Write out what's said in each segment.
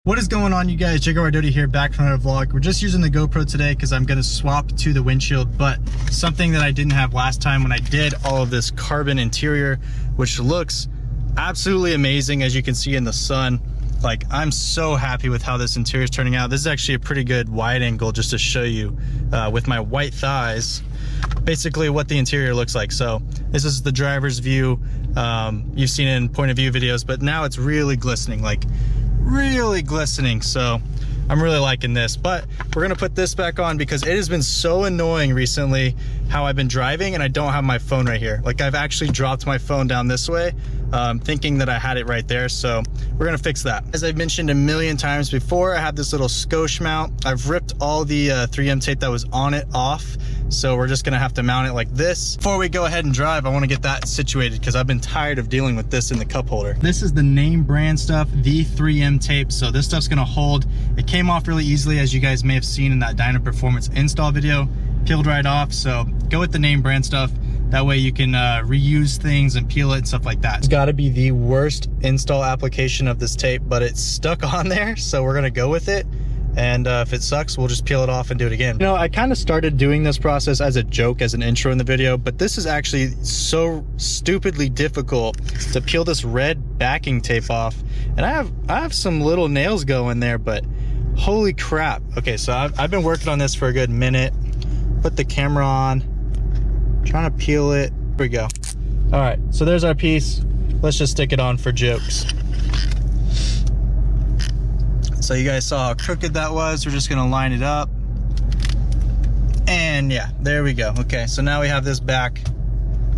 What is going on, you guys? jacobrdoty here, back from another vlog. We're just using the GoPro today because I'm going to swap to the windshield, but something that I didn't have last time when I did all of this carbon interior, which looks absolutely amazing as you can see in the sun. Like, I'm so happy with how this interior is turning out. This is actually a pretty good wide angle just to show you with my white thighs basically what the interior looks like. So this is the driver's view. You've seen it in point of view videos, but now it's really glistening, like really glistening. So I'm really liking this, but we're gonna put this back on because it has been so annoying recently how I've been driving and I don't have my phone right here. Like, I've actually dropped my phone down this way, thinking that I had it right there. So we're gonna fix that. As I've mentioned a million times before, I have this little skosh mount. I've ripped all the 3M tape that was on it off. So we're just gonna have to mount it like this. Before we go ahead and drive, I wanna get that situated because I've been tired of dealing with this in the cup holder. This is the name brand stuff, the 3M tape. So this stuff's gonna hold. It came off really easily, as you guys may have seen in that JATO Performance install video. Peeled right off, so go with the name brand stuff. That way you can reuse things and peel it and stuff like that. It's gotta be the worst install application of this tape, but it's stuck on there, so we're gonna go with it. And if it sucks, we'll just peel it off and do it again. You know, I kind of started doing this process as a joke, as an intro in the video, but this is actually so stupidly difficult to peel this red backing tape off. And I have some little nails going there, but holy crap. Okay, so I've been working on this for a good minute. Put the camera on, trying to peel it. Here we go. All right, so there's our piece. Let's just stick it on for jokes. So you guys saw how crooked that was. We're just gonna line it up. And yeah, there we go. Okay, so now we have this back.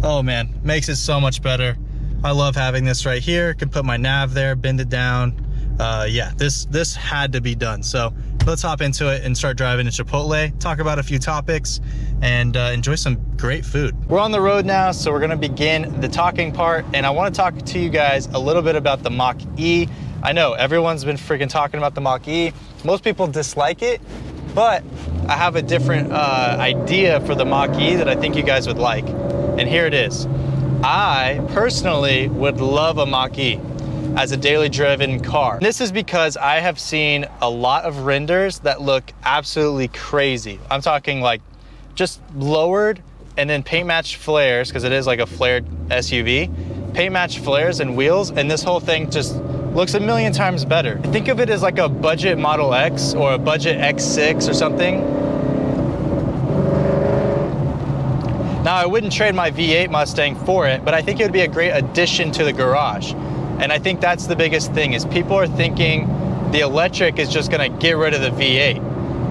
Oh man, makes it so much better. I love having this right here. Can put my nav there, bend it down. Yeah, this had to be done. So let's hop into it and start driving to Chipotle, talk about a few topics, and enjoy some great food. We're on the road now, so we're gonna begin the talking part, and I wanna talk to you guys a little bit about the Mach-E. I know everyone's been freaking talking about the Mach-E. Most people dislike it, but I have a different idea for the Mach-E that I think you guys would like. And here it is. I personally would love a Mach-E as a daily driven car. This is because I have seen a lot of renders that look absolutely crazy. I'm talking like just lowered and then paint matched flares, because it is like a flared SUV. Paint matched flares and wheels, and this whole thing just looks a million times better. Think of it as like a budget Model X or a budget X6 or something. Now, I wouldn't trade my V8 Mustang for it, but I think it would be a great addition to the garage. And I think that's the biggest thing, is people are thinking the electric is just gonna get rid of the V8.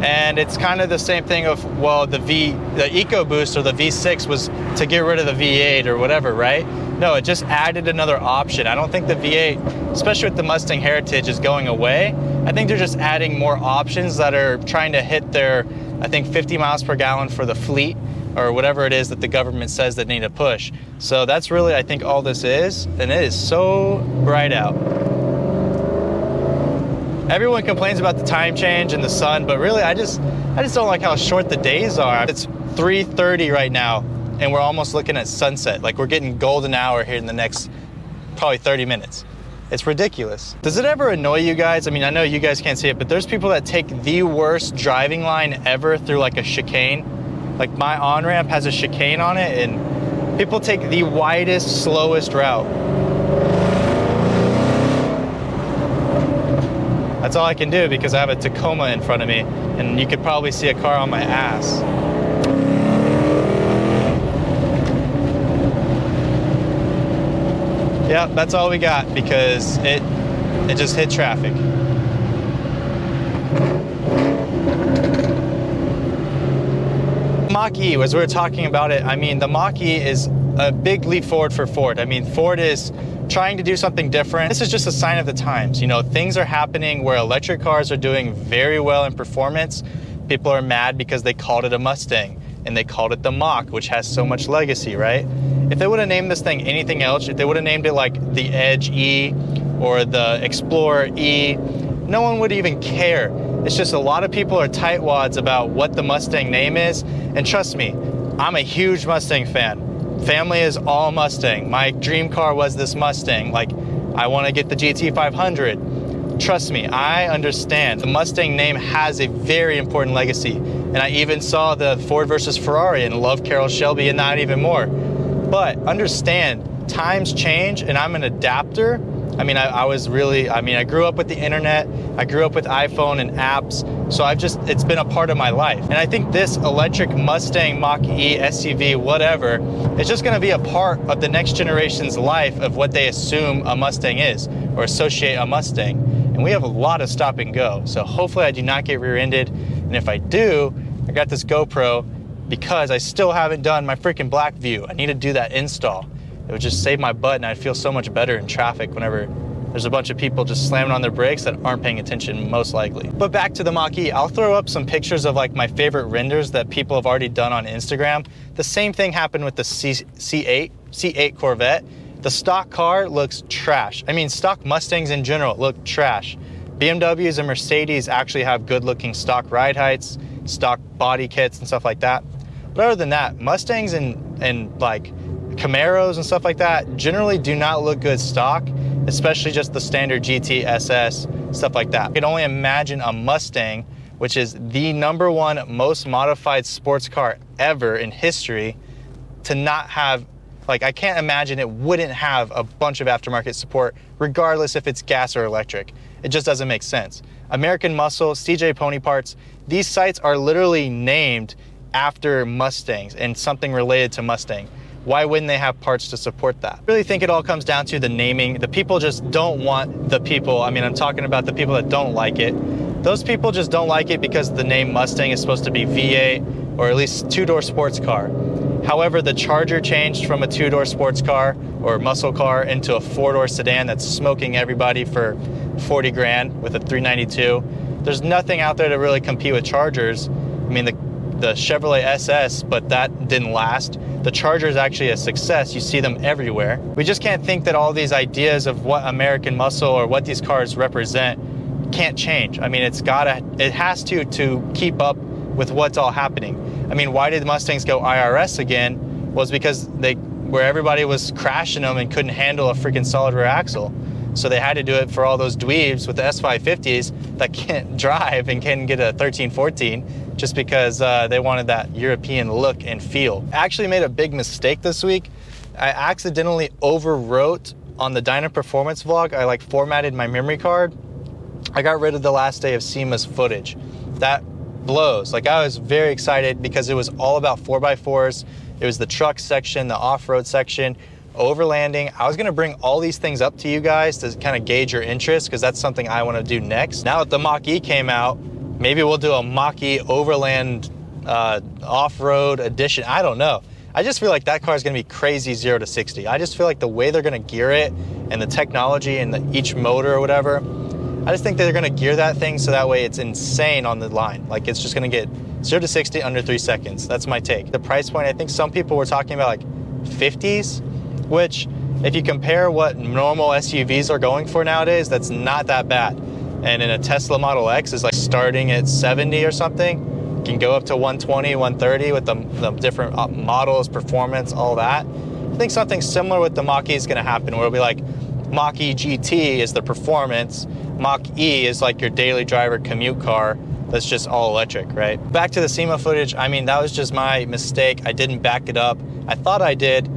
And it's kind of the same thing of, well, the EcoBoost or the V6 was to get rid of the V8 or whatever, right? No, it just added another option. I don't think the V8, especially with the Mustang heritage, is going away. I think they're just adding more options that are trying to hit their, I think, 50 miles per gallon for the fleet, or whatever it is that the government says they need to push. So that's really, I think, all this is, and it is so bright out. Everyone complains about the time change and the sun, but really, I just don't like how short the days are. It's 3:30 right now, and we're almost looking at sunset. Like, we're getting golden hour here in the next probably 30 minutes. It's ridiculous. Does it ever annoy you guys? I mean, I know you guys can't see it, but there's people that take the worst driving line ever through like a chicane. Like, my on-ramp has a chicane on it, and people take the widest, slowest route. That's all I can do because I have a Tacoma in front of me, and you could probably see a car on my ass. Yeah, that's all we got because it just hit traffic. Mach-E, as we were talking about it, I mean, the Mach-E is a big leap forward for Ford. I mean, Ford is trying to do something different. This is just a sign of the times. You know, things are happening where electric cars are doing very well in performance. People are mad because they called it a Mustang and they called it the Mach, which has so much legacy, right? If they would have named this thing anything else, if they would have named it like the Edge E or the Explorer E, no one would even care. It's just a lot of people are tightwads about what the Mustang name is. And trust me, I'm a huge Mustang fan. Family is all Mustang. My dream car was this Mustang. Like, I want to get the GT 500. Trust me, I understand. The Mustang name has a very important legacy. And I even saw the Ford versus Ferrari and love Carroll Shelby and that even more. But understand, times change and I'm an adapter. I mean, I grew up with the internet. I grew up with iPhone and apps. So it's been a part of my life. And I think this electric Mustang Mach-E SUV, whatever, it's just gonna be a part of the next generation's life of what they assume a Mustang is or associate a Mustang. And we have a lot of stop and go. So hopefully I do not get rear-ended. And if I do, I got this GoPro because I still haven't done my freaking black view. I need to do that install. It would just save my butt and I'd feel so much better in traffic whenever there's a bunch of people just slamming on their brakes that aren't paying attention, most likely. But back to the Mach-E, I'll throw up some pictures of like my favorite renders that people have already done on Instagram. The same thing happened with the C8 Corvette. The stock car looks trash. I mean, stock Mustangs in general look trash. BMWs and Mercedes actually have good looking stock ride heights, stock body kits and stuff like that. But other than that, Mustangs and like Camaros and stuff like that generally do not look good stock, especially just the standard GT, SS, stuff like that. I can only imagine a Mustang, which is the #1 most modified sports car ever in history, to not have, like, I can't imagine it wouldn't have a bunch of aftermarket support, regardless if it's gas or electric. It just doesn't make sense. American Muscle, CJ Pony Parts, these sites are literally named after Mustangs and something related to Mustang. Why wouldn't they have parts to support that? I really think it all comes down to the naming. The people just don't want the people, I mean, I'm talking about the people that don't like it. Those people just don't like it because the name Mustang is supposed to be V8 or at least two-door sports car. However, the Charger changed from a two-door sports car or muscle car into a four-door sedan that's smoking everybody for 40 grand with a 392. There's nothing out there to really compete with Chargers. I mean, the Chevrolet SS, but that didn't last. The Charger is actually a success. You see them everywhere. We just can't think that all these ideas of what American Muscle or what these cars represent can't change. I mean, it has to keep up with what's all happening. I mean, why did Mustangs go IRS again? Was because where everybody was crashing them and couldn't handle a freaking solid rear axle. So they had to do it for all those dweebs with the S550s that can't drive and can't get a 1314 just because they wanted that European look and feel. I actually made a big mistake this week. I accidentally overwrote on the JATO Performance vlog. I like formatted my memory card. I got rid of the last day of SEMA's footage. That blows. Like, I was very excited because it was all about 4x4s. It was the truck section, the off-road section, overlanding. I was gonna bring all these things up to you guys to kind of gauge your interest because that's something I want to do next. Now that the Mach-E came out, maybe we'll do a Mach-E overland off-road edition. I don't know. I just feel like that car is gonna be crazy 0 to 60. I just feel like the way they're gonna gear it and the technology and each motor or whatever, I just think they're gonna gear that thing so that way it's insane on the line. Like, it's just gonna get 0 to 60 under 3 seconds. That's my take. The price point, I think some people were talking about like 50s, which if you compare what normal SUVs are going for nowadays, that's not that bad. And in a Tesla Model X is like starting at 70 or something. You can go up to 120, 130 with the different models, performance, all that. I think something similar with the Mach-E is gonna happen, where it'll be like Mach-E GT is the performance, Mach-E is like your daily driver commute car that's just all electric, right? Back to the SEMA footage, I mean, that was just my mistake. I didn't back it up. I thought I did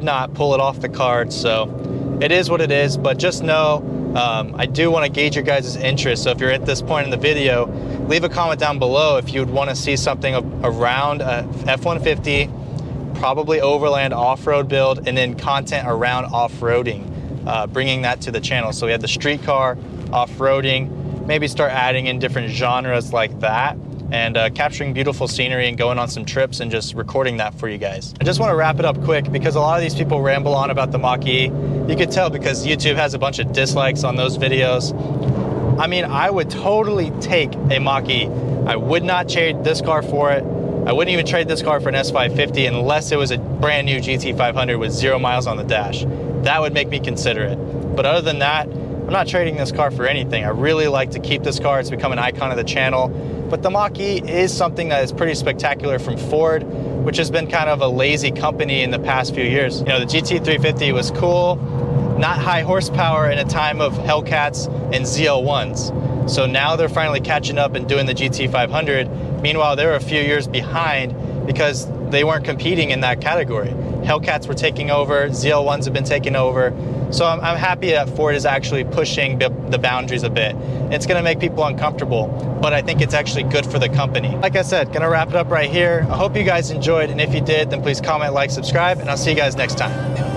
not pull it off the card, so it is what it is. But just know, I do want to gauge your guys' interest. So if you're at this point in the video, leave a comment down below if you would want to see something around a F-150, probably overland off-road build, and then content around off-roading, bringing that to the channel. So we have the street car, off-roading, maybe start adding in different genres like that, and capturing beautiful scenery and going on some trips and just recording that for you guys. I just want to wrap it up quick because a lot of these people ramble on about the Mach-E. You could tell because YouTube has a bunch of dislikes on those videos. I mean, I would totally take a Mach-E. I would not trade this car for it. I wouldn't even trade this car for an S550 unless it was a brand new GT500 with 0 miles on the dash. That would make me consider it. But other than that, I'm not trading this car for anything. I really like to keep this car. It's become an icon of the channel. But the Mach-E is something that is pretty spectacular from Ford, which has been kind of a lazy company in the past few years. You know, the GT350 was cool. not high horsepower in a time of Hellcats and ZL1s. So now they're finally catching up and doing the GT500. Meanwhile, they're a few years behind because they weren't competing in that category. Hellcats were taking over, ZL1s have been taking over. So I'm happy that Ford is actually pushing the boundaries a bit. It's gonna make people uncomfortable, but I think it's actually good for the company. Like I said, gonna wrap it up right here. I hope you guys enjoyed, and if you did, then please comment, like, subscribe, and I'll see you guys next time.